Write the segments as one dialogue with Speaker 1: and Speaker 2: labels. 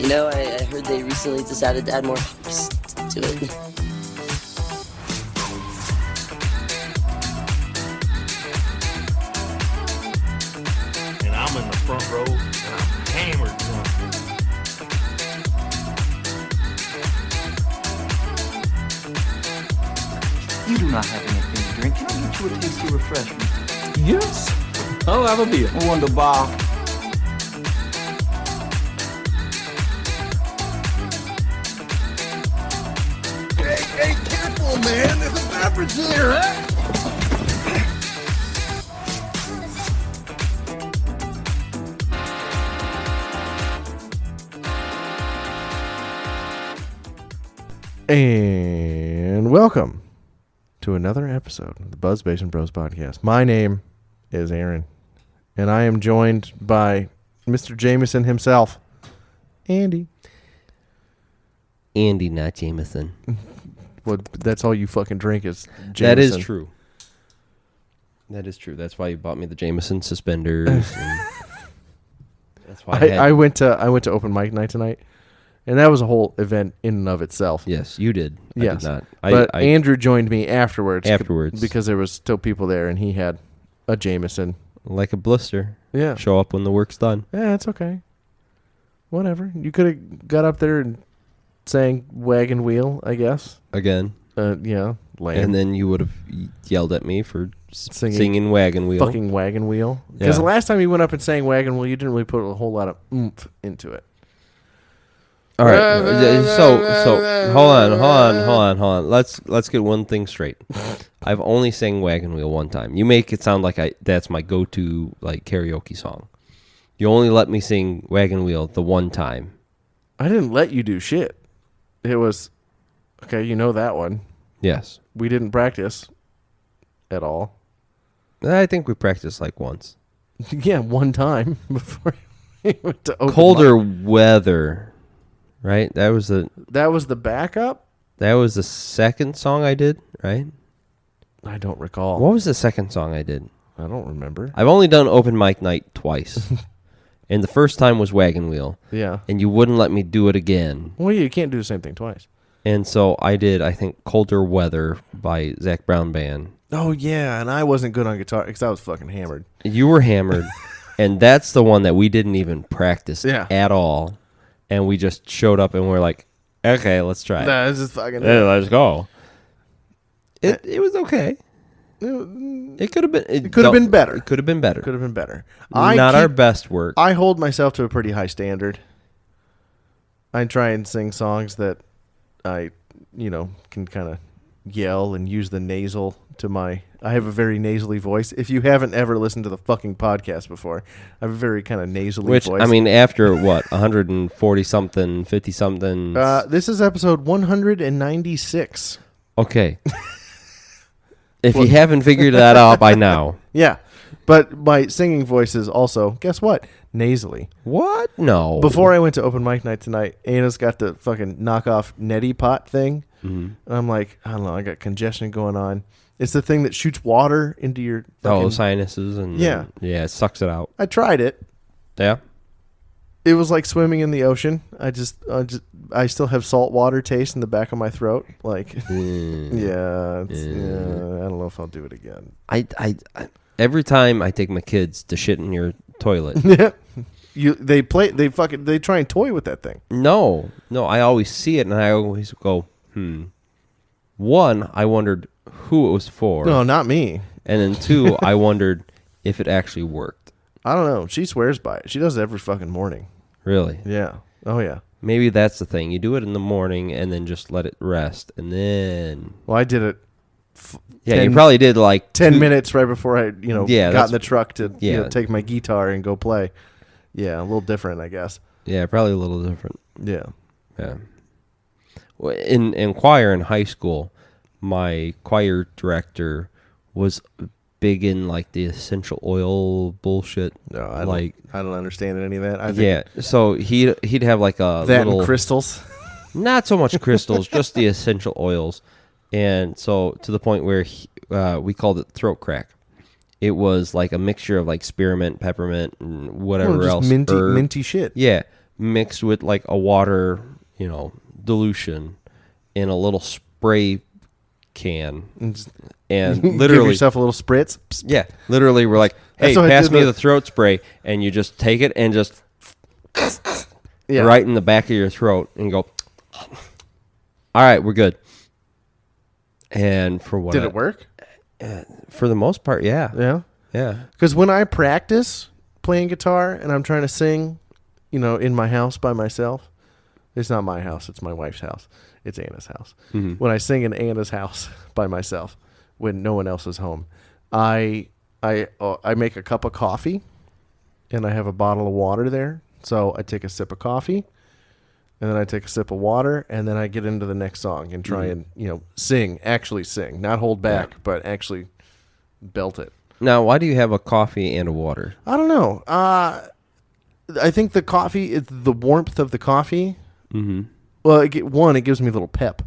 Speaker 1: You know, I heard they recently decided to add more hops to it.
Speaker 2: And I'm in the front row, and I'm hammered drunk.
Speaker 3: You do not have anything to drink. Can I get you a tasty refreshment?
Speaker 4: Yes. I'll have a beer.
Speaker 3: Wunderbar.
Speaker 2: Hey, careful, man. There's a beverage here, huh?
Speaker 4: And welcome to another episode of the Buzz Basement Bros podcast. My name is Aaron, and I am joined by Mr. Jameson himself, Andy.
Speaker 5: Andy, not Jameson.
Speaker 4: Well, that's all you fucking drink is Jameson.
Speaker 5: That is true. That is true. That's why you bought me the Jameson suspenders. And that's why
Speaker 4: I went to open mic night tonight, and that was a whole event in and of itself.
Speaker 5: Yes, you did.
Speaker 4: Yes.
Speaker 5: I did not.
Speaker 4: But Andrew joined me afterwards.
Speaker 5: Afterwards.
Speaker 4: Because there was still people there, and he had a Jameson.
Speaker 5: Like a blister.
Speaker 4: Yeah.
Speaker 5: Show up when the work's done.
Speaker 4: Yeah, it's okay. Whatever. You could have got up there and sang Wagon Wheel, I guess.
Speaker 5: Again.
Speaker 4: Yeah, lame.
Speaker 5: And then you would have yelled at me for singing Wagon Wheel.
Speaker 4: Fucking Wagon Wheel. Because the last time you went up and sang Wagon Wheel, you didn't really put a whole lot of oomph into it.
Speaker 5: All right. So hold on. Let's get one thing straight. I've only sang Wagon Wheel one time. You make it sound like that's my go-to like karaoke song. You only let me sing Wagon Wheel the one time.
Speaker 4: I didn't let you do shit. It was okay. You know that one.
Speaker 5: Yes.
Speaker 4: We didn't practice at all.
Speaker 5: I think we practiced like once.
Speaker 4: Yeah, one time before we went to open
Speaker 5: Colder
Speaker 4: mic.
Speaker 5: weather, right? That was the
Speaker 4: backup.
Speaker 5: That was the second song I did, right?
Speaker 4: I don't recall.
Speaker 5: What was the second song I did?
Speaker 4: I don't remember.
Speaker 5: I've only done open mic night twice. And the first time was Wagon Wheel.
Speaker 4: Yeah.
Speaker 5: And you wouldn't let me do it again.
Speaker 4: Well, you can't do the same thing twice.
Speaker 5: And so I did, I think, Colder Weather by Zach Brown Band.
Speaker 4: Oh, yeah, and I wasn't good on guitar because I was fucking hammered.
Speaker 5: You were hammered, and that's the one that we didn't even practice at all. And we just showed up and we're like, okay, let's try it.
Speaker 4: Nah, this is fucking...
Speaker 5: Yeah, let's go. It was okay. It could have been...
Speaker 4: It could have been better.
Speaker 5: It could have been better.
Speaker 4: Could have been better.
Speaker 5: Our best work.
Speaker 4: I hold myself to a pretty high standard. I try and sing songs that I, can kind of yell and use the nasal to my... I have a very nasally voice. If you haven't ever listened to the fucking podcast before, I have a very kind of nasally voice.
Speaker 5: I mean, after what, 140-something, 50-something...
Speaker 4: This is episode 196.
Speaker 5: Okay. If you haven't figured that out by now.
Speaker 4: Yeah. But my singing voice is also, guess what? Nasally.
Speaker 5: What? No.
Speaker 4: Before I went to open mic night tonight, Anna's got the fucking knockoff neti pot thing.
Speaker 5: Mm-hmm.
Speaker 4: And I'm like, I don't know, I got congestion going on. It's the thing that shoots water into your fucking...
Speaker 5: sinuses and...
Speaker 4: Yeah.
Speaker 5: Yeah, it sucks it out.
Speaker 4: I tried it.
Speaker 5: Yeah?
Speaker 4: It was like swimming in the ocean. I still have salt water taste in the back of my throat. Like, yeah, I don't know if I'll do it again.
Speaker 5: I every time I take my kids to shit in your toilet.
Speaker 4: They try and toy with that thing.
Speaker 5: No, I always see it and I always go, One, I wondered who it was for.
Speaker 4: No, not me.
Speaker 5: And then two, I wondered if it actually worked.
Speaker 4: I don't know. She swears by it. She does it every fucking morning.
Speaker 5: Really?
Speaker 4: Yeah. Oh, yeah.
Speaker 5: Maybe that's the thing. You do it in the morning and then just let it rest. And then...
Speaker 4: Well, I did it...
Speaker 5: you probably did like...
Speaker 4: 10 minutes right before I, got in the truck to take my guitar and go play. Yeah, a little different, I guess.
Speaker 5: Yeah, probably a little different.
Speaker 4: Yeah.
Speaker 5: Yeah. Well, in choir in high school, my choir director was big in like the essential oil bullshit.
Speaker 4: No, I don't understand any of that.
Speaker 5: Yeah, so he'd have like a
Speaker 4: that
Speaker 5: little
Speaker 4: and crystals.
Speaker 5: Not so much crystals, just the essential oils, and so to the point where we called it throat crack. It was like a mixture of like spearmint, peppermint, and whatever else.
Speaker 4: Minty shit.
Speaker 5: Yeah, mixed with like a water, dilution in a little spray can, and
Speaker 4: Give
Speaker 5: literally,
Speaker 4: yourself a little spritz. Psst.
Speaker 5: yeah, literally, we're like, hey,
Speaker 4: That's what I
Speaker 5: pass
Speaker 4: did
Speaker 5: me
Speaker 4: the-
Speaker 5: the throat spray, and you just take it and just
Speaker 4: Yeah.
Speaker 5: right in the back of your throat and go, all right, we're good. And for what
Speaker 4: Did it work?
Speaker 5: For the most part, yeah.
Speaker 4: Yeah.
Speaker 5: Yeah.
Speaker 4: Because when I practice playing guitar and I'm trying to sing, in my house by myself, it's not my house, it's my wife's house. It's Anna's house.
Speaker 5: Mm-hmm.
Speaker 4: When I sing in Anna's house by myself, when no one else is home, I make a cup of coffee, and I have a bottle of water there. So I take a sip of coffee, and then I take a sip of water, and then I get into the next song and try and actually sing, not hold back, but actually belt it.
Speaker 5: Now, why do you have a coffee and a water?
Speaker 4: I don't know. I think the coffee is the warmth of the coffee.
Speaker 5: Mm-hmm.
Speaker 4: Well, it gives me a little pep,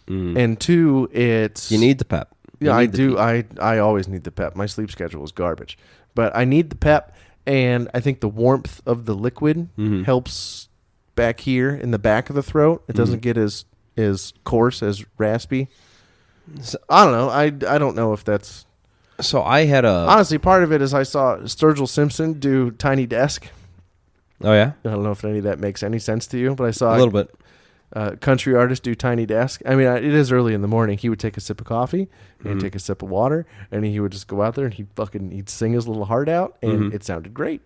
Speaker 4: and two, it's
Speaker 5: You need the pep. You
Speaker 4: Yeah, I
Speaker 5: need the
Speaker 4: do.
Speaker 5: peak.
Speaker 4: I always need the pep. My sleep schedule is garbage, but I need the pep, and I think the warmth of the liquid helps back here in the back of the throat. It doesn't get as coarse, as raspy.
Speaker 5: So-
Speaker 4: I don't know. I don't know if that's
Speaker 5: So I had a...
Speaker 4: honestly part of it. Is I saw Sturgill Simpson do Tiny Desk.
Speaker 5: Oh, yeah?
Speaker 4: I don't know if any of that makes any sense to you, but I saw
Speaker 5: A little bit.
Speaker 4: country artist do Tiny Desk. I mean, it is early in the morning. He would take a sip of coffee, and he'd take a sip of water, and he would just go out there and he'd sing his little heart out, and it sounded great.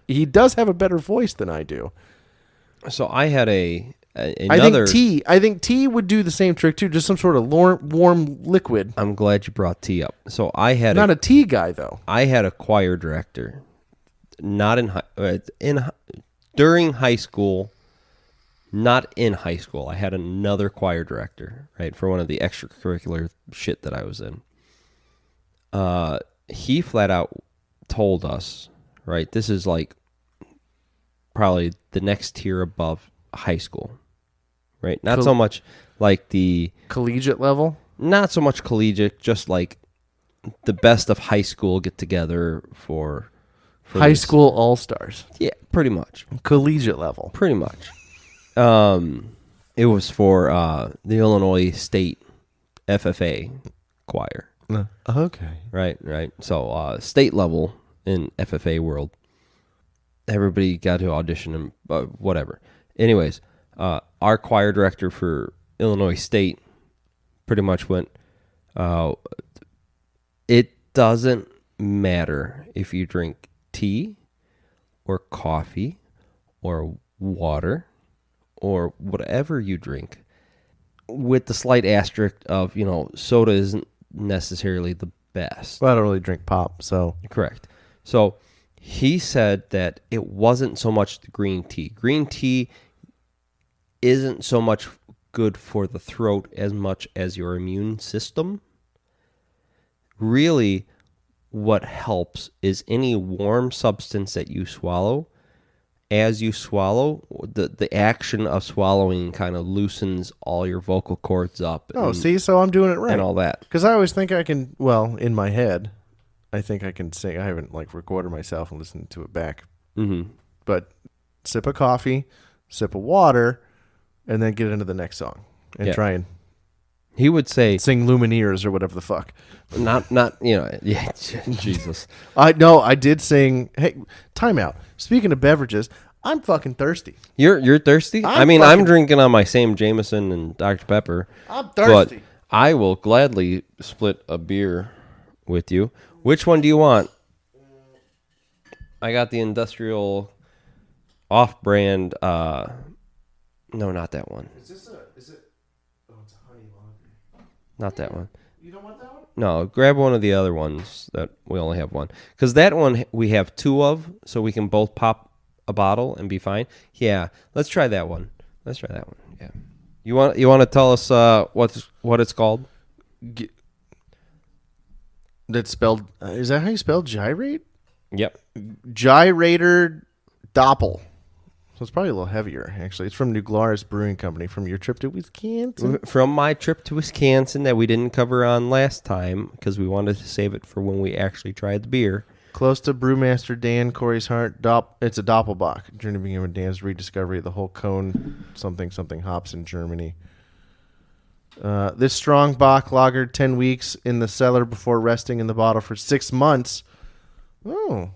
Speaker 4: He does have a better voice than I do.
Speaker 5: So I had another...
Speaker 4: I think tea would do the same trick too, just some sort of warm liquid.
Speaker 5: I'm glad you brought tea up. So I had
Speaker 4: Not a tea guy though.
Speaker 5: I had a choir director, not during high school, not in high school. I had another choir director, right, for one of the extracurricular shit that I was in. He flat out told us, right, this is like probably the next tier above high school, right? Not so much like the
Speaker 4: Collegiate level.
Speaker 5: not so much collegiate, just like the best of high school get together for
Speaker 4: High
Speaker 5: this.
Speaker 4: school all-stars.
Speaker 5: Yeah, pretty much.
Speaker 4: Collegiate level.
Speaker 5: Pretty much. It was for the Illinois State FFA choir.
Speaker 4: Okay.
Speaker 5: Right. So state level in FFA world, everybody got to audition and whatever. Anyways, our choir director for Illinois State pretty much went, it doesn't matter if you drink tea or coffee or water or whatever you drink, with the slight asterisk of, soda isn't necessarily the best.
Speaker 4: Well, I don't really drink pop, so
Speaker 5: Correct. So he said that it wasn't so much the green tea. Green tea isn't so much good for the throat as much as your immune system. Really, what helps is any warm substance that you swallow. As you swallow, the action of swallowing kind of loosens all your vocal cords up.
Speaker 4: so I'm doing it right.
Speaker 5: And all that.
Speaker 4: Because I always think I can, in my head, I think I can sing. I haven't recorded myself and listened to it back.
Speaker 5: Mm-hmm.
Speaker 4: But sip of coffee, sip of water, and then get into the next song and try and
Speaker 5: He would say,
Speaker 4: sing Lumineers or whatever the fuck.
Speaker 5: not, yeah, Jesus.
Speaker 4: I did sing. Hey, time out. Speaking of beverages, I'm fucking thirsty.
Speaker 5: You're thirsty? I'm drinking on my same Jameson and Dr. Pepper.
Speaker 4: I'm thirsty.
Speaker 5: But I will gladly split a beer with you. Which one do you want? I got the industrial off-brand. No, not that one.
Speaker 4: Is it? Oh, it's a honey lager.
Speaker 5: Not that one.
Speaker 4: You don't want that one?
Speaker 5: No, grab one of the other ones that we only have one. Because that one we have two of, so we can both pop a bottle and be fine. Yeah, let's try that one. Yeah. You want to tell us what it's called?
Speaker 4: That's spelled. Is that how you spell gyrate?
Speaker 5: Yep.
Speaker 4: Gyrator Doppel. So it's probably a little heavier, actually. It's from New Glarus Brewing Company from your trip to Wisconsin.
Speaker 5: From my trip to Wisconsin that we didn't cover on last time because we wanted to save it for when we actually tried the beer.
Speaker 4: Close to Brewmaster Dan, Corey's Heart. It's a Doppelbock. Journey began with Dan's rediscovery of the whole cone something hops in Germany. This strong Bock lagered 10 weeks in the cellar before resting in the bottle for 6 months. Oh.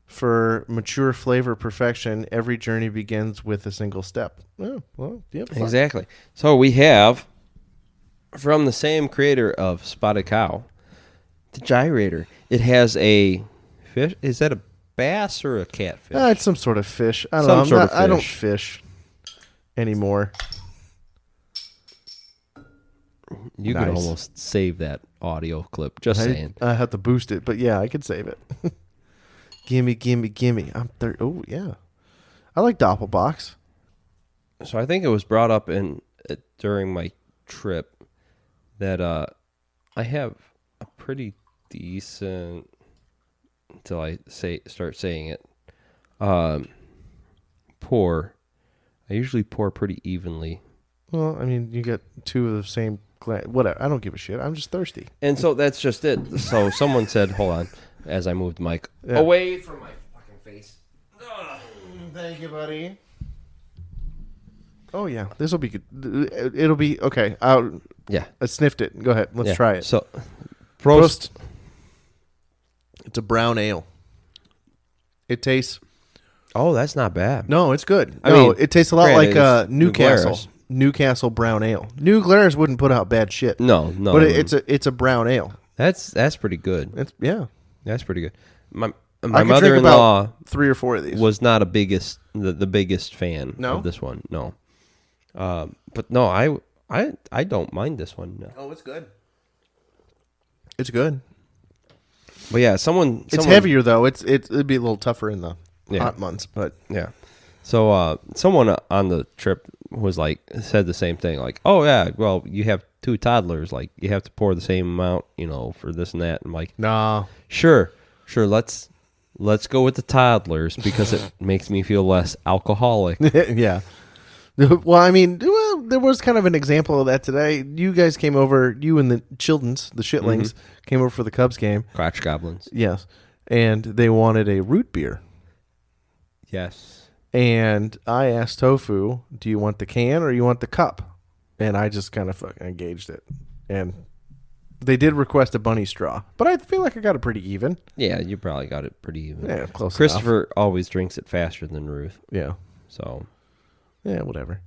Speaker 4: For mature flavor perfection, every journey begins with a single step. Oh, well, yep. Fine.
Speaker 5: Exactly. So we have, from the same creator of Spotted Cow, the Gyrator. It has a fish. Is that a bass or a catfish?
Speaker 4: It's some sort of fish. I don't know. I don't fish anymore.
Speaker 5: You could almost save that audio clip. Just saying.
Speaker 4: I have to boost it, but yeah, I could save it. Gimme. I'm oh yeah, I like Doppelbocks.
Speaker 5: So I think it was brought up during my trip that I have a pretty decent, until I start saying it, pour. I usually pour pretty evenly.
Speaker 4: Well, I mean, you get two of the same glass. Whatever. I don't give a shit. I'm just thirsty.
Speaker 5: And so that's just it. So someone said, hold on, as I moved the mic away from my fucking face.
Speaker 4: Thank you, buddy. Oh, yeah. This will be good. It'll be, okay. I sniffed it. Go ahead. Let's try it.
Speaker 5: So, Prost.
Speaker 4: It's a brown ale. It tastes...
Speaker 5: Oh, that's not bad.
Speaker 4: No, it's good.
Speaker 5: I mean,
Speaker 4: it tastes a lot like
Speaker 5: New
Speaker 4: Newcastle.
Speaker 5: Glarus.
Speaker 4: Newcastle brown ale. New Glarus wouldn't put out bad shit.
Speaker 5: No.
Speaker 4: But it's a brown ale.
Speaker 5: That's pretty good.
Speaker 4: That's
Speaker 5: pretty good. My
Speaker 4: I could drink
Speaker 5: mother-in-law
Speaker 4: about 3 or 4 of these.
Speaker 5: was not the biggest fan of this one. No. But no, I don't mind this one. No.
Speaker 4: Oh, it's good. It's good.
Speaker 5: But yeah, someone
Speaker 4: It's heavier though. It'd be a little tougher in the hot months, but
Speaker 5: yeah. So someone on the trip said the same thing. Like, oh yeah, well you have 2 toddlers. Like you have to pour the same amount, for this and that. I'm like,
Speaker 4: nah.
Speaker 5: Sure. Let's go with the toddlers because it makes me feel less alcoholic.
Speaker 4: Yeah. Well, I mean, there was kind of an example of that today. You guys came over, you and the Childens, the Shitlings, came over for the Cubs game.
Speaker 5: Crotch goblins.
Speaker 4: Yes. And they wanted a root beer.
Speaker 5: Yes.
Speaker 4: And I asked Tofu, do you want the can or you want the cup? And I just kind of fucking engaged it. And they did request a bunny straw, but I feel like I got it pretty even.
Speaker 5: Yeah, you probably got it pretty even.
Speaker 4: Yeah, close
Speaker 5: Christopher
Speaker 4: enough.
Speaker 5: always drinks it faster than Ruth.
Speaker 4: Yeah.
Speaker 5: So.
Speaker 4: Yeah, whatever.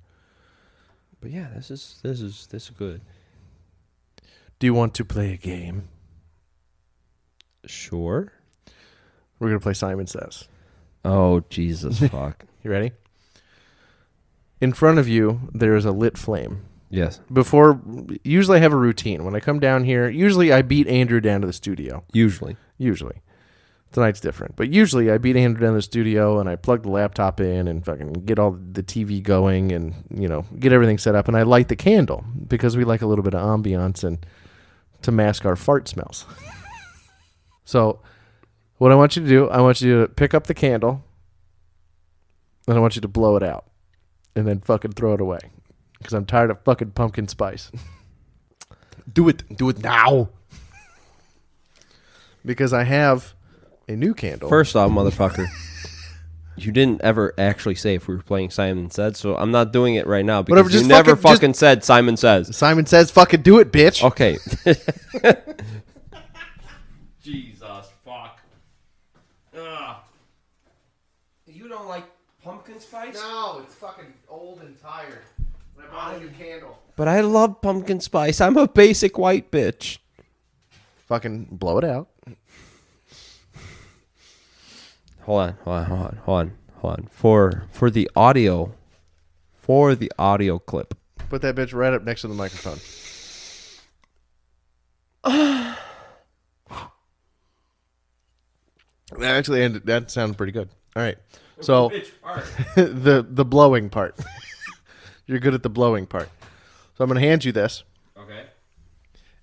Speaker 5: But yeah, this is good.
Speaker 4: Do you want to play a game?
Speaker 5: Sure.
Speaker 4: We're going to play Simon Says.
Speaker 5: Oh, Jesus fuck.
Speaker 4: You ready? In front of you, there is a lit flame.
Speaker 5: Yes.
Speaker 4: Usually I have a routine. When I come down here, usually I beat Andrew down to the studio.
Speaker 5: Usually.
Speaker 4: Tonight's different. But usually I beat Andrew down to the studio and I plug the laptop in and fucking get all the TV going and, get everything set up. And I light the candle because we like a little bit of ambiance and to mask our fart smells. So what I want you to do, I want you to pick up the candle and I want you to blow it out and then fucking throw it away because I'm tired of fucking pumpkin spice. Do it now. Because I have a new candle.
Speaker 5: First off, motherfucker, you didn't ever actually say if we were playing Simon Says, so I'm not doing it right now because
Speaker 4: Whatever,
Speaker 5: you never fucking said Simon Says.
Speaker 4: Simon Says, fucking do it, bitch.
Speaker 5: Okay. Jesus, fuck. Ugh. You don't like pumpkin spice?
Speaker 4: No, it's fucking old and tired. I bought a new candle.
Speaker 5: But I love pumpkin spice. I'm a basic white bitch.
Speaker 4: Fucking blow it out.
Speaker 5: Hold on. For the audio clip.
Speaker 4: Put that bitch right up next to the microphone. Actually, that sounded pretty good. All right. So the blowing part. You're good at the blowing part. So I'm going to hand you this.
Speaker 5: Okay.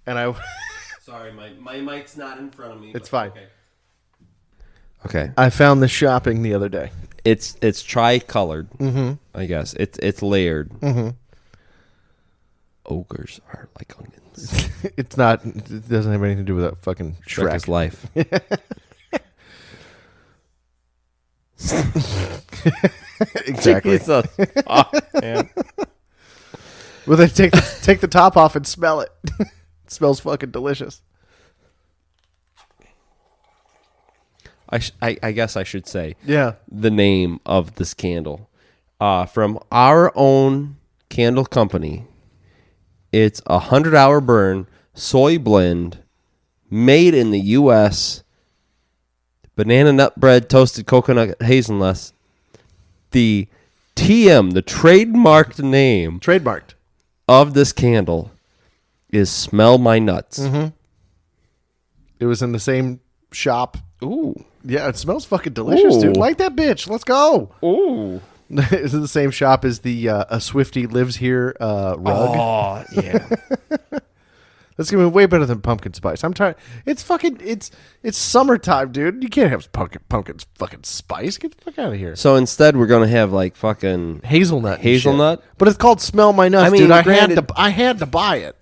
Speaker 4: And
Speaker 5: Sorry, my mic's not in front of me.
Speaker 4: It's fine.
Speaker 5: Okay.
Speaker 4: I found this shopping the other day.
Speaker 5: It's tri-colored. I guess it's layered. Ogres are like onions.
Speaker 4: It's not. It doesn't have anything to do with that fucking Shrek.
Speaker 5: Shrek's life.
Speaker 4: Exactly.
Speaker 5: Jesus. Oh, man.
Speaker 4: Well, they take the top off and smell it. It smells fucking delicious.
Speaker 5: I guess I should say
Speaker 4: Yeah.
Speaker 5: the name of this candle. From our own candle company. It's a 100-hour burn, soy blend, made in the U.S., banana nut bread, toasted coconut hazelnuts. The TM, the trademarked name
Speaker 4: Trademarked.
Speaker 5: of this candle is Smell My Nuts.
Speaker 4: It was in the same shop.
Speaker 5: Ooh.
Speaker 4: Yeah, it smells fucking delicious, dude.
Speaker 5: Ooh.
Speaker 4: Light that bitch. Let's go.
Speaker 5: Ooh.
Speaker 4: It's in the same shop as the A Swifty Lives Here rug.
Speaker 5: Oh, yeah.
Speaker 4: That's gonna be way better than pumpkin spice. I'm tired. It's summertime, dude. You can't have pumpkin fucking spice. Get the fuck out of here.
Speaker 5: So instead, we're going to have like fucking
Speaker 4: Hazelnut. and
Speaker 5: Hazelnut?
Speaker 4: shit. But it's called Smell My Nuts,
Speaker 5: I mean,
Speaker 4: dude.
Speaker 5: granted-
Speaker 4: I had to buy it.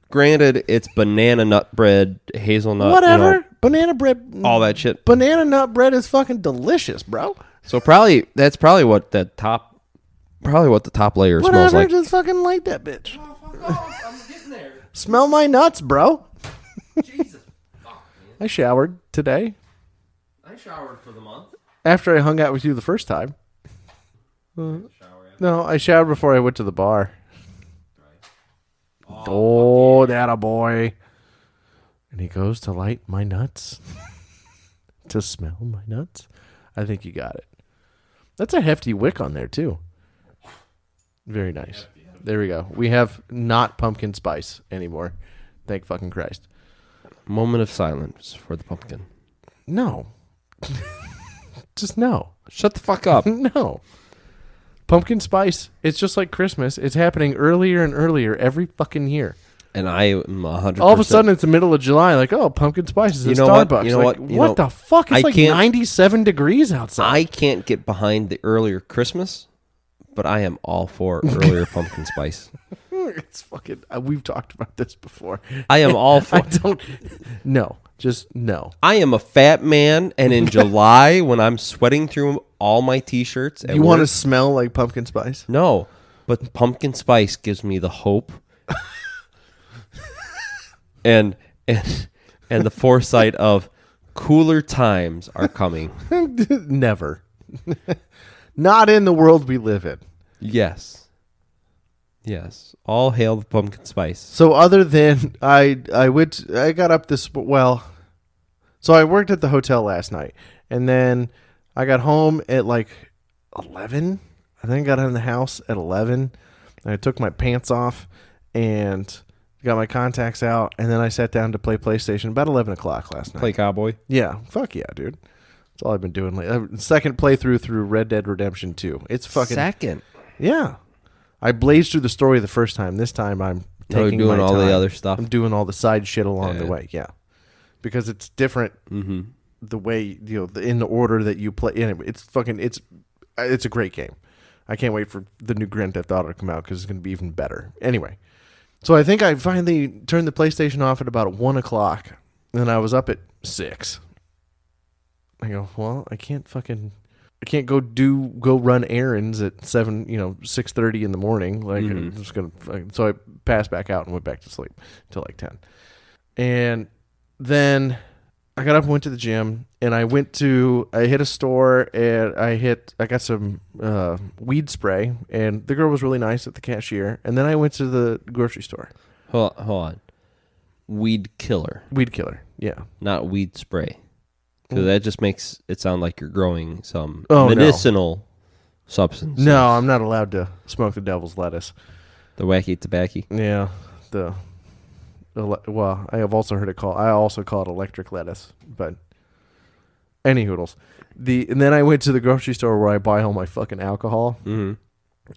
Speaker 5: Granted, it's banana nut bread, hazelnut,
Speaker 4: Whatever. Banana bread.
Speaker 5: all that shit.
Speaker 4: Banana nut bread is fucking delicious, bro.
Speaker 5: So that's probably what the top layer smells
Speaker 4: Whatever.
Speaker 5: like.
Speaker 4: Just fucking light that bitch. Smell my nuts, bro.
Speaker 5: Jesus.
Speaker 4: I showered today
Speaker 5: I showered for the month.
Speaker 4: after I hung out with you the first time. No, I showered before I went to the bar. Oh, that a boy. And he goes to light my nuts. To smell my nuts. I think you got it. That's a hefty wick on there, too. Very nice. There we go. We have not pumpkin spice anymore. Thank fucking Christ.
Speaker 5: Moment of silence for the pumpkin.
Speaker 4: No. Just no.
Speaker 5: Shut the fuck up.
Speaker 4: No. Pumpkin spice, it's just like Christmas. It's happening earlier and earlier every fucking year.
Speaker 5: And I am 100%.
Speaker 4: All of a sudden, it's the middle of July. Like, oh, pumpkin spice is at
Speaker 5: You know what?
Speaker 4: Starbucks.
Speaker 5: You know
Speaker 4: like,
Speaker 5: what? You
Speaker 4: what
Speaker 5: know,
Speaker 4: the fuck? It's
Speaker 5: I
Speaker 4: like
Speaker 5: can't-
Speaker 4: 97 degrees outside.
Speaker 5: I can't get behind the earlier Christmas, but I am all for earlier pumpkin spice.
Speaker 4: It's fucking. We've talked about this before.
Speaker 5: I am all for.
Speaker 4: I don't. No, just no.
Speaker 5: I am a fat man, and in July, when I'm sweating through all my T-shirts, at
Speaker 4: You want to
Speaker 5: work-
Speaker 4: smell like pumpkin spice?
Speaker 5: No, but pumpkin spice gives me the hope and the foresight of cooler times are coming.
Speaker 4: Never. Not in the world we live in.
Speaker 5: Yes. Yes. All hail the pumpkin spice.
Speaker 4: So other than I got up this so I worked at the hotel last night, and then I got home at like 11. I think I got in the house at 11. I took my pants off and got my contacts out, and then I sat down to play PlayStation about 11 o'clock last night.
Speaker 5: Play cowboy.
Speaker 4: Yeah, fuck yeah, dude. That's all I've been doing lately. Second playthrough through Red Dead Redemption 2. It's fucking
Speaker 5: Second.
Speaker 4: yeah. I blazed through the story the first time. This time I'm
Speaker 5: So
Speaker 4: taking
Speaker 5: doing
Speaker 4: my
Speaker 5: all the
Speaker 4: time.
Speaker 5: other stuff.
Speaker 4: I'm doing all the side shit along the
Speaker 5: Yeah.
Speaker 4: way. Yeah, because it's different.
Speaker 5: Mm-hmm.
Speaker 4: The way in the order that you play. Anyway, it's a great game. I can't wait for the new Grand Theft Auto to come out because it's going to be even better. Anyway, so I think I finally turned the PlayStation off at about 1 o'clock, and I was up at 6. I go, well, I can't go run errands at 6:30 in the morning. Like I'm just gonna. So I passed back out and went back to sleep until like 10, and then I got up and went to the gym, and I hit a store, and I got some weed spray, and the girl was really nice at the cashier, and then I went to the grocery store.
Speaker 5: Hold on. Weed killer,
Speaker 4: Weed killer, yeah.
Speaker 5: not weed spray. Because that just makes it sound like you're growing some
Speaker 4: Oh, no.
Speaker 5: medicinal substance.
Speaker 4: No, I'm not allowed to smoke the devil's lettuce.
Speaker 5: The wacky tobacco.
Speaker 4: Yeah, well, I have also heard it called. I also call it electric lettuce, but any hoodles. And then I went to the grocery store where I buy all my fucking alcohol.
Speaker 5: Mm-hmm.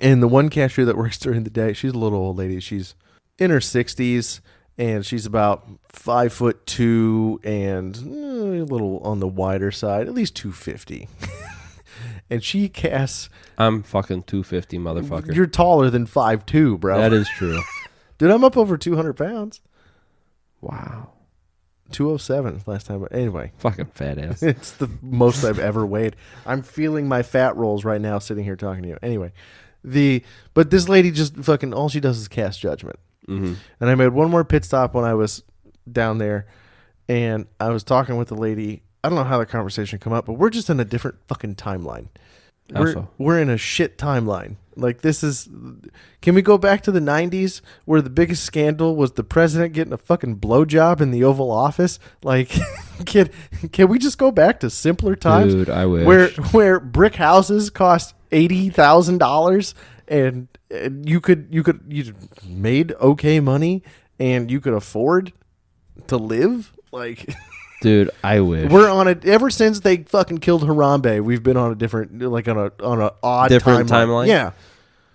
Speaker 4: And the one cashier that works during the day, she's a little old lady. She's in her 60s, and she's about 5'2" and a little on the wider side, at least 250. And she casts.
Speaker 5: I'm fucking 250, motherfucker.
Speaker 4: You're taller than 5'2", bro.
Speaker 5: That is true.
Speaker 4: Dude, I'm up over 200 pounds.
Speaker 5: Wow.
Speaker 4: 207 last time. Anyway,
Speaker 5: Fucking fat ass.
Speaker 4: it's the most I've ever weighed. I'm feeling my fat rolls right now sitting here talking to you. Anyway, but this lady just fucking, all she does is cast judgment.
Speaker 5: Mm-hmm.
Speaker 4: And I made one more pit stop when I was down there, and I was talking with the lady. I don't know how the conversation come up, but we're just in a different fucking timeline. We're in a shit timeline. Like, this is... Can we go back to the 90s where the biggest scandal was the president getting a fucking blowjob in the Oval Office? Like, can we just go back to simpler times?
Speaker 5: Dude, I wish.
Speaker 4: Where brick houses cost $80,000 and you made okay money and you could afford to live? Like...
Speaker 5: Dude, I wish.
Speaker 4: We're on it ever since they fucking killed Harambe. We've been on a different, like on a odd
Speaker 5: Different timeline?
Speaker 4: Yeah,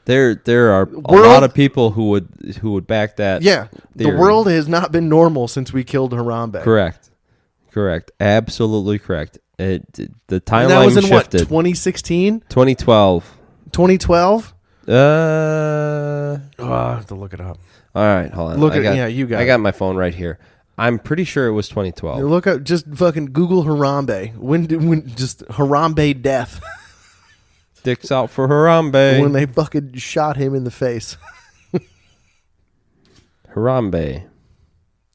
Speaker 5: There are a lot of people who would back that.
Speaker 4: yeah.
Speaker 5: theory.
Speaker 4: The world has not been normal since we killed Harambe.
Speaker 5: Correct. Absolutely correct. The
Speaker 4: And
Speaker 5: timeline
Speaker 4: that was in
Speaker 5: shifted.
Speaker 4: what, 2016,
Speaker 5: 2012.
Speaker 4: 2012.
Speaker 5: Oh,
Speaker 4: I have to look it up.
Speaker 5: all right, hold on.
Speaker 4: Look
Speaker 5: I
Speaker 4: at-
Speaker 5: got,
Speaker 4: yeah, you got
Speaker 5: I
Speaker 4: it.
Speaker 5: got my phone right here. I'm pretty sure it was 2012.
Speaker 4: Look up, just fucking Google Harambe. When just Harambe death
Speaker 5: Dicks out for Harambe.
Speaker 4: when they fucking shot him in the face.
Speaker 5: Harambe.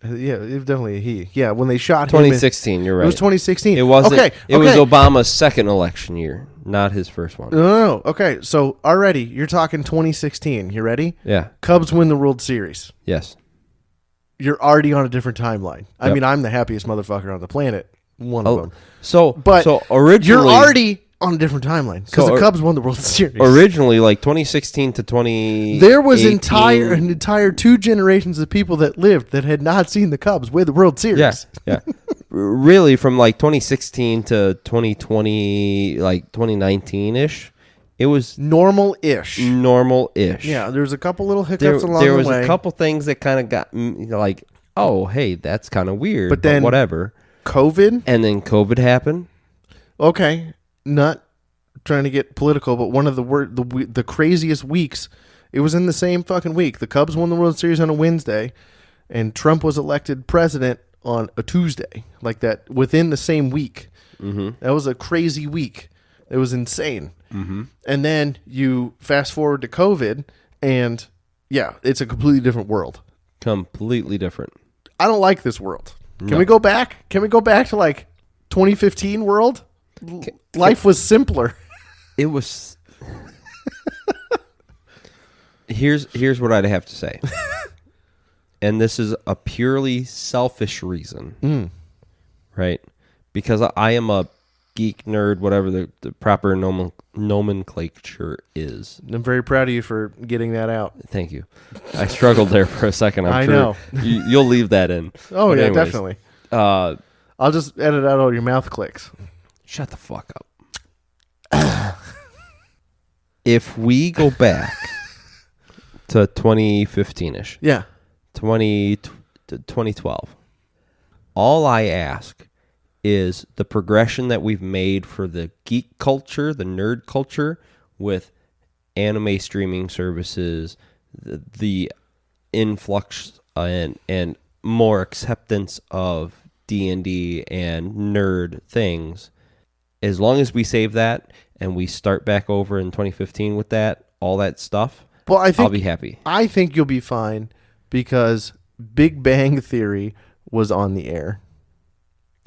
Speaker 4: Yeah, it was definitely a he. Yeah, when they shot him.
Speaker 5: 2016. You're right.
Speaker 4: It was 2016.
Speaker 5: It wasn't.
Speaker 4: Okay,
Speaker 5: It was
Speaker 4: okay.
Speaker 5: Obama's second election year, not his first one.
Speaker 4: No. Okay, so already you're talking 2016. You ready?
Speaker 5: Yeah.
Speaker 4: Cubs win the World Series.
Speaker 5: Yes.
Speaker 4: You're already on a different timeline. I
Speaker 5: Yep.
Speaker 4: mean, I'm the happiest motherfucker on the planet. One of them.
Speaker 5: So originally,
Speaker 4: you're already on a different timeline because
Speaker 5: So
Speaker 4: the Cubs won the World Series.
Speaker 5: originally like 2016 to 20.
Speaker 4: There was an entire 2 generations of people that lived that had not seen the Cubs win the World Series.
Speaker 5: Yeah. Really, from like 2016 to 2020, like 2019 ish, it was
Speaker 4: Normal-ish.
Speaker 5: normal-ish.
Speaker 4: Yeah, there's a couple little
Speaker 5: There
Speaker 4: hiccups along
Speaker 5: was
Speaker 4: the way.
Speaker 5: a couple things that kind of got like, oh, hey, that's kind of weird,
Speaker 4: But then-
Speaker 5: whatever.
Speaker 4: COVID.
Speaker 5: And then COVID happened.
Speaker 4: Okay, not trying to get political, but one of the craziest weeks. It was in the same fucking week. The Cubs won the World Series on a Wednesday, and Trump was elected president on a Tuesday, like that, within the same week. Mm-hmm. That was a crazy week. It was insane. Mm-hmm. And then you fast forward to COVID, and yeah, it's a completely different world.
Speaker 5: Completely different.
Speaker 4: I don't like this world. Can
Speaker 5: No.
Speaker 4: we go back? Can we go back to like 2015 world? Life was simpler.
Speaker 5: It was. Here's what I'd have to say, and this is a purely selfish reason, right? Because I am a geek nerd, whatever the proper nomenclature is.
Speaker 4: I'm very proud of you for getting that out.
Speaker 5: Thank you. I struggled there for a second.
Speaker 4: I
Speaker 5: I'm sure
Speaker 4: know.
Speaker 5: You'll leave that in.
Speaker 4: Oh,
Speaker 5: But
Speaker 4: yeah,
Speaker 5: anyways,
Speaker 4: definitely.
Speaker 5: Uh,
Speaker 4: I'll just edit out all your mouth clicks.
Speaker 5: shut the fuck up. If we go back to 2015-ish,
Speaker 4: Yeah.
Speaker 5: 2012, all I ask is the progression that we've made for the geek culture, the nerd culture, with anime streaming services, the influx and more acceptance of D&D and nerd things. As long as we save that and we start back over in 2015 with that, all that stuff,
Speaker 4: Well,
Speaker 5: I'll be happy.
Speaker 4: I think you'll be fine because Big Bang Theory was on the air.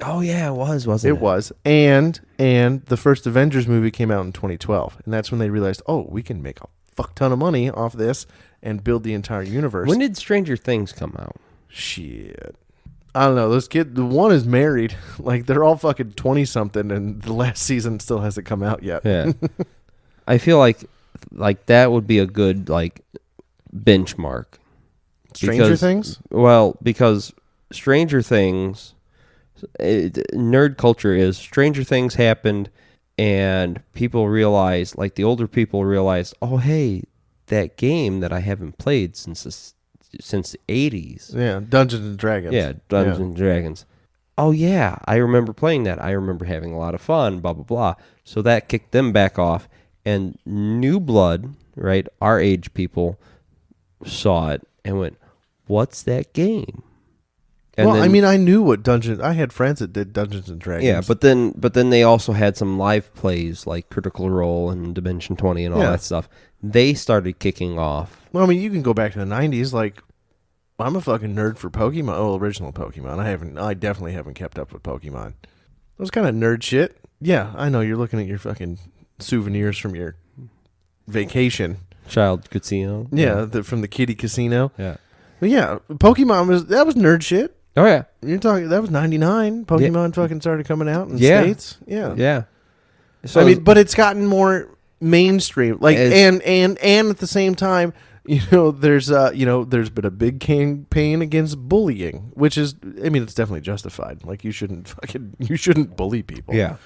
Speaker 5: Oh yeah, it was, wasn't
Speaker 4: It was. And the first Avengers movie came out in 2012. And that's when they realized, oh, we can make a fuck ton of money off this and build the entire universe.
Speaker 5: When did Stranger Things come out?
Speaker 4: Shit. I don't know. Those kids, the one is married. Like, they're all fucking 20-something, and the last season still hasn't come out yet.
Speaker 5: Yeah. I feel like that would be a good, like, benchmark.
Speaker 4: Stranger Things?
Speaker 5: Well, because Stranger Things, nerd culture is Stranger Things happened, and people realize, like the older people realize, oh, hey, that game that I haven't played since the 80s.
Speaker 4: Yeah, Dungeons and Dragons.
Speaker 5: Yeah, Dungeons and Dragons. Oh, yeah, I remember playing that. I remember having a lot of fun, blah, blah, blah. So that kicked them back off. And new blood, right, our age people saw it and went, what's that game? And
Speaker 4: well,
Speaker 5: then,
Speaker 4: I mean, I knew what Dungeons. I had friends that did Dungeons and Dragons.
Speaker 5: yeah, but then they also had some live plays like Critical Role and Dimension 20 and all
Speaker 4: Yeah.
Speaker 5: that stuff. They started kicking off.
Speaker 4: well, I mean, you can go back to the '90s. Like, I'm a fucking nerd for Pokemon. Oh, original Pokemon. I definitely haven't kept up with Pokemon. Those kind of nerd shit. Yeah, I know. You're looking at your fucking souvenirs from your vacation.
Speaker 5: Child Casino.
Speaker 4: Yeah, from the Kitty Casino.
Speaker 5: Yeah.
Speaker 4: But yeah, Pokemon was nerd shit.
Speaker 5: Oh yeah.
Speaker 4: You're talking that was '99. Pokemon fucking started coming out in the
Speaker 5: Yeah.
Speaker 4: States. Yeah.
Speaker 5: Yeah. So
Speaker 4: I mean, but it's gotten more mainstream. Like,
Speaker 5: It's-
Speaker 4: and at the same time, there's been a big campaign against bullying, which is, I mean, it's definitely justified. Like, you shouldn't bully people.
Speaker 5: yeah.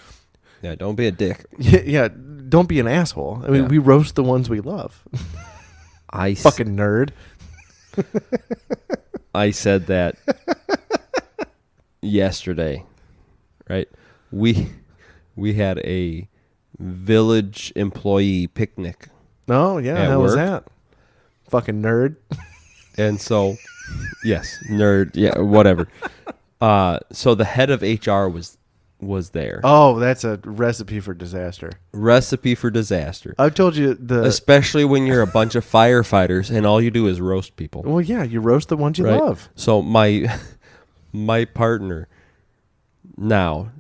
Speaker 5: Yeah, don't be a dick.
Speaker 4: Yeah. Don't be an asshole. I mean,
Speaker 5: Yeah.
Speaker 4: we roast the ones we love.
Speaker 5: I
Speaker 4: Fucking nerd.
Speaker 5: I said that yesterday, right? We had a village employee picnic,
Speaker 4: Oh yeah,
Speaker 5: At
Speaker 4: how was
Speaker 5: work?
Speaker 4: that? Fucking nerd.
Speaker 5: and so yes, nerd, yeah, whatever. So the head of HR was there.
Speaker 4: Oh, that's a recipe for disaster.
Speaker 5: Recipe for disaster,
Speaker 4: I've told you
Speaker 5: especially when you're a bunch of firefighters and all you do is roast people.
Speaker 4: Well, yeah, you roast the ones you
Speaker 5: Right.
Speaker 4: love.
Speaker 5: So my partner now,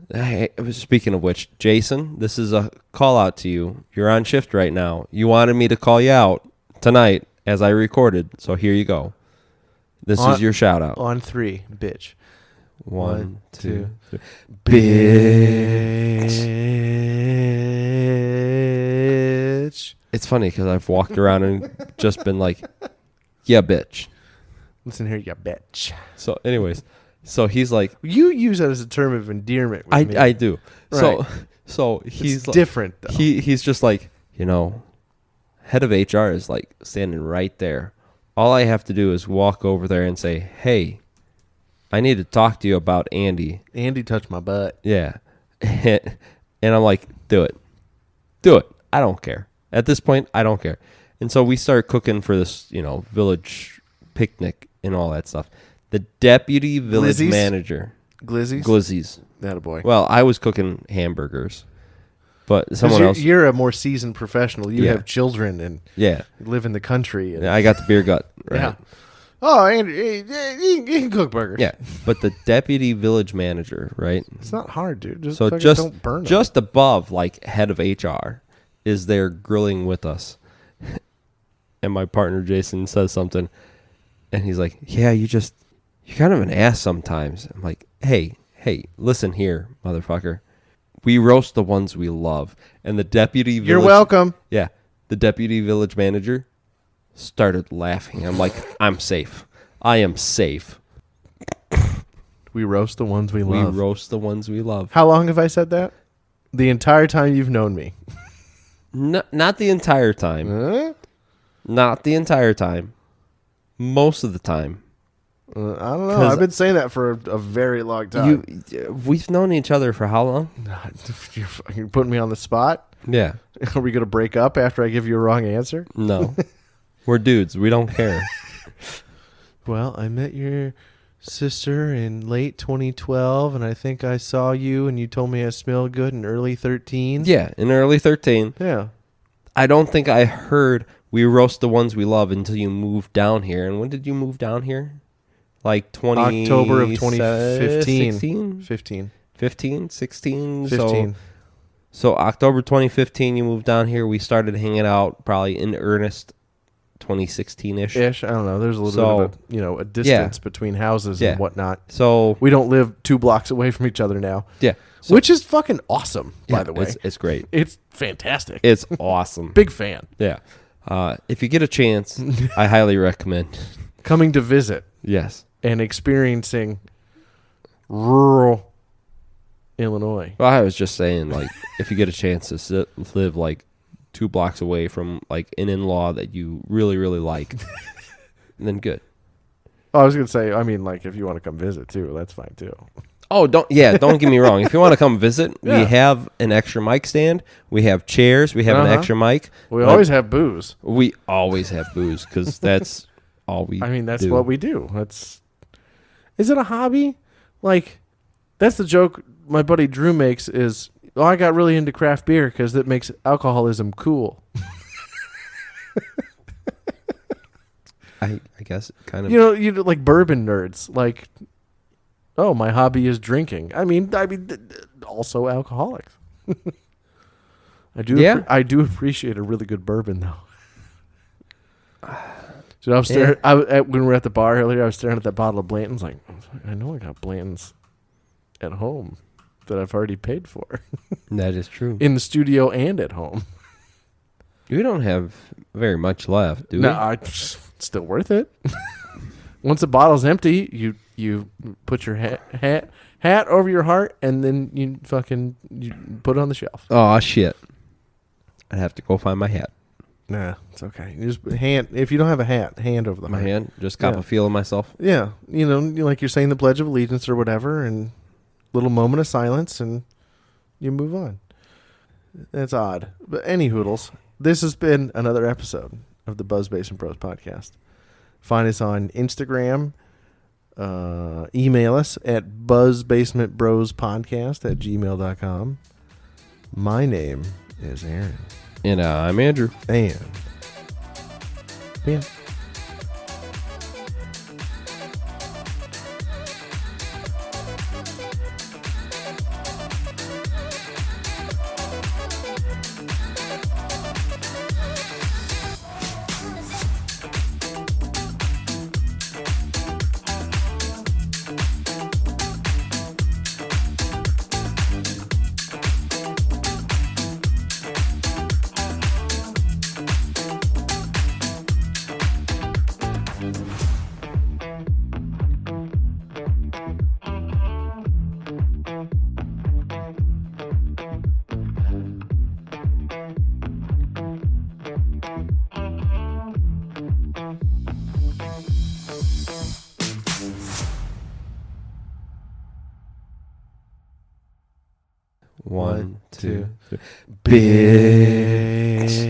Speaker 5: speaking of which, Jason, this is a call out to you. You're on shift right now. You wanted me to call you out tonight as I recorded, so here you go. This is your shout out.
Speaker 4: On 3, bitch.
Speaker 5: 1, 2, 3.
Speaker 4: Bitch.
Speaker 5: It's funny because I've walked around and just been like, yeah, bitch.
Speaker 4: Listen here, you bitch.
Speaker 5: So anyways, so he's like,
Speaker 4: You use that as a term of endearment with me.
Speaker 5: I do.
Speaker 4: Right.
Speaker 5: So
Speaker 4: It's
Speaker 5: he's like,
Speaker 4: different, though.
Speaker 5: He's just like, head of HR is like standing right there. All I have to do is walk over there and say, hey, I need to talk to you about Andy.
Speaker 4: Andy touched my butt.
Speaker 5: Yeah. And I'm like, do it. Do it. I don't care. At this point, I don't care. And so we start cooking for this, village picnic and all that stuff. The deputy village
Speaker 4: Glizzies?
Speaker 5: manager.
Speaker 4: Glizzies?
Speaker 5: Glizzies.
Speaker 4: That a boy.
Speaker 5: Well, I was cooking hamburgers. But someone else.
Speaker 4: You're a more seasoned professional. You
Speaker 5: Yeah.
Speaker 4: have children and
Speaker 5: Yeah.
Speaker 4: live in the country. And,
Speaker 5: I got the beer gut. Right?
Speaker 4: Yeah. Oh, Andy, you can cook burgers.
Speaker 5: Yeah. But the deputy village manager, right?
Speaker 4: It's not hard, dude. Just
Speaker 5: So
Speaker 4: fucking
Speaker 5: just
Speaker 4: don't burn 'em.
Speaker 5: just above like head of HR is there grilling with us. And my partner Jason says something and he's like, "Yeah, you're kind of an ass sometimes." I'm like, "Hey, listen here, motherfucker. We roast the ones we love." And the deputy village
Speaker 4: You're welcome.
Speaker 5: Yeah. The deputy village manager started laughing. I'm like, "I'm safe. I am safe.
Speaker 4: We roast the ones we
Speaker 5: We
Speaker 4: love.
Speaker 5: roast the ones we love."
Speaker 4: How long have I said that? The entire time you've known me.
Speaker 5: Not the entire time.
Speaker 4: Huh?
Speaker 5: Not the entire time. Most of the time.
Speaker 4: I don't know.
Speaker 5: 'Cause
Speaker 4: I've been saying that for a very long time.
Speaker 5: We've known each other for how long?
Speaker 4: You're fucking putting me on the spot.
Speaker 5: Yeah.
Speaker 4: Are we going to break up after I give you a wrong answer?
Speaker 5: No. We're dudes. We don't care.
Speaker 4: Well, I met your sister in late 2012, and I think I saw you, and you told me I smelled good in early 13.
Speaker 5: Yeah, in early 13.
Speaker 4: Yeah.
Speaker 5: I don't think I heard we roast the ones we love until you moved down here. And when did you move down here? Like
Speaker 4: October of 2015.
Speaker 5: 16?
Speaker 4: 15.
Speaker 5: 15? 16?
Speaker 4: 15.
Speaker 5: So October 2015, you moved down here. We started hanging out probably in earnest 2016-ish.
Speaker 4: Ish. I don't know. There's a little bit of a distance between houses
Speaker 5: Yeah.
Speaker 4: and whatnot.
Speaker 5: So,
Speaker 4: We don't live 2 blocks away from each other now.
Speaker 5: yeah. So,
Speaker 4: Which is fucking awesome, by
Speaker 5: yeah,
Speaker 4: the way.
Speaker 5: It's great.
Speaker 4: It's fantastic.
Speaker 5: It's awesome.
Speaker 4: Big fan.
Speaker 5: Yeah. If you get a chance, I highly recommend.
Speaker 4: Coming to visit
Speaker 5: Yes.
Speaker 4: and experiencing rural Illinois.
Speaker 5: Well, I was just saying, like, if you get a chance to live like 2 blocks away from like an in-law that you really, really like, then good.
Speaker 4: Oh, I was going to say, I mean, like, if you want to come visit, too, that's fine, too.
Speaker 5: Oh, don't get me wrong. If you want to come visit,
Speaker 4: Yeah.
Speaker 5: we have an extra mic stand. We have chairs. We have an
Speaker 4: Uh-huh.
Speaker 5: extra mic.
Speaker 4: We
Speaker 5: But
Speaker 4: always have booze.
Speaker 5: We always have booze because that's all we
Speaker 4: I mean, that's
Speaker 5: do.
Speaker 4: what we do. Is it a hobby? Like, that's the joke my buddy Drew makes is, oh, I got really into craft beer because that makes alcoholism cool.
Speaker 5: I guess kind of.
Speaker 4: You know, like bourbon nerds. Like, oh, my hobby is drinking. I mean, also alcoholics. I do appreciate a really good bourbon though. So I was staring. When we were at the bar earlier, I was staring at that bottle of Blanton's. Like, I know I got Blanton's at home that I've already paid for.
Speaker 5: That is true.
Speaker 4: In the studio and at home.
Speaker 5: We don't have very much left, do we?
Speaker 4: No, it's still worth it. Once the bottle's empty, you put your hat over your heart, and then you put it on the shelf.
Speaker 5: Oh shit! I'd have to go find my hat.
Speaker 4: Nah, it's okay. You just if you don't have a hat, hand over the
Speaker 5: My
Speaker 4: heart.
Speaker 5: hand, just cop a feel of myself.
Speaker 4: Yeah, like you're saying the Pledge of Allegiance or whatever, and little moment of silence, and you move on. That's odd, but any hoodles. This has been another episode of the Buzz Basement Bros podcast. Find us on Instagram. Email us at buzzbasementbrospodcast@gmail.com. My name is Aaron.
Speaker 5: And I'm Andrew.
Speaker 4: And yeah.
Speaker 5: One, two, three.
Speaker 4: Bitch.